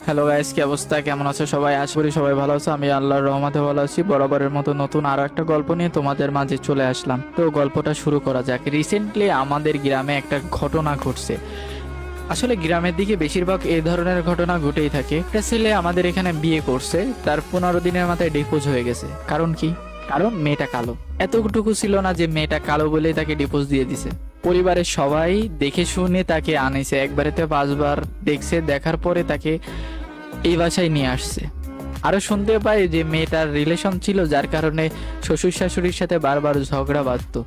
Hello guys, কি অবস্থা? কেমন আছো সবাই? আশা করি সবাই ভালো আছো। আমি আল্লাহর রহমতে ভালো আছি। বরাবরের মতো নতুন আরো একটা গল্প নিয়ে তোমাদের মাঝে চলে আসলাম। তো গল্পটা শুরু করা যাক। রিসেন্টলি আমাদের গ্রামে একটা ঘটনা ঘটছে। আসলে গ্রামের দিকে বেশিরভাগ এই ধরনের ঘটনা ঘটেই থাকে। একটা ছেলে আমাদের এখানে বিয়ে করছে, তার 15 দিনের মাথায় ডিভোর্স হয়ে গেছে। কারণ কি? কারণ মেয়েটা কালো। এতটুকু ছিল না যে মেয়েটা কালো বলেই তাকে ডিভোর্স দিয়ে দিছে। পরিবারের সবাই দেখে শুনে তাকে আনিছে, একবারেতে 5 বার দেখছে। দেখার পরে তাকে এই বাসায় নিয়ে আসছে। আরো শুনতে পাই যে মেয়েটার রিলেশন ছিল, যার কারণে শ্বশুর শাশুড়ির সাথে বারবার ঝগড়া বাঁধতো।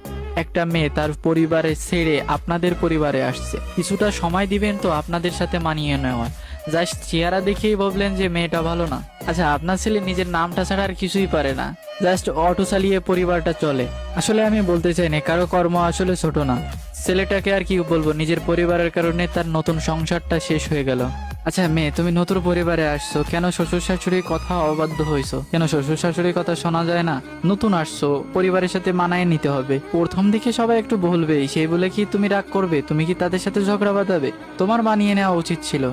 একটা মেয়ে তার পরিবারে ছেড়ে আপনাদের পরিবারে আসছে, কিছুটা সময় দিবেন তো আপনাদের সাথে মানিয়ে নেওয়া। জাস্ট চেহারা দেখেই বললেন যে মেয়েটা ভালো না। আচ্ছা, আপনার ছেলে নিজের নামটা ছাড়া আর কিছুই পারে না, জাস্ট অটো চালিয়ে পরিবারটা চলে। আসলে আমি বলতে চাই না, কারো কর্ম আসলে ছোট না। ছেলেটাকে আর কি বলবো, নিজের পরিবারের কারণে তার নতুন সংসারটা শেষ হয়ে গেল। আচ্ছা মেয়ে, তুমি নতুন পরিবারে আসছো, কেন শ্বশুর শাশুড়ির কথা অবাধ্য হইছো? কেন শ্বশুর শাশুড়ির কথা শোনা যায় না? নতুন আসছো, পরিবারের সাথে মানায় নিতে হবে। প্রথম দিকে সবাই একটু বলবেই, সেই বলে কি তুমি রাগ করবে? তুমি কি তাদের সাথে ঝগড়া বাঁধাবে? তোমার মানিয়ে নেওয়া উচিত ছিল।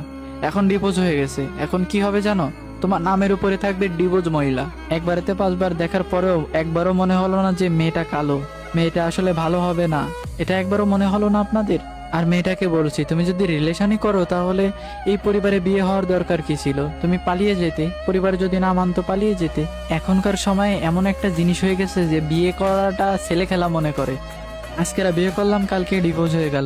এখন ডিভোর্স হয়ে গেছে, এখন কি হবে জানো? তোমার নামের উপরে থাকবে ডিভোর্স মহিলা। একবারেতে 5 বার দেখার পরেও একবারও মনে হলো না যে মেয়েটা কালো, মেয়েটা আসলে ভালো হবে না? এটা একবারও মনে হলো না আপনাদের? আর মেয়েটাকে বলছি, তুমি যদি রিলেশনই করো তাহলে এই পরিবারে বিয়ে হওয়ার দরকার কি ছিল? তুমি পালিয়ে যেতে, পরিবার যদি না মানতো পালিয়ে যেতে। এখনকার সময়ে এমন একটা জিনিস হয়ে গেছে যে বিয়ে করাটা ছেলে খেলা মনে করে। আজকেরা বিয়ে করলাম, কালকে ডিভোর্স হয়ে গেল।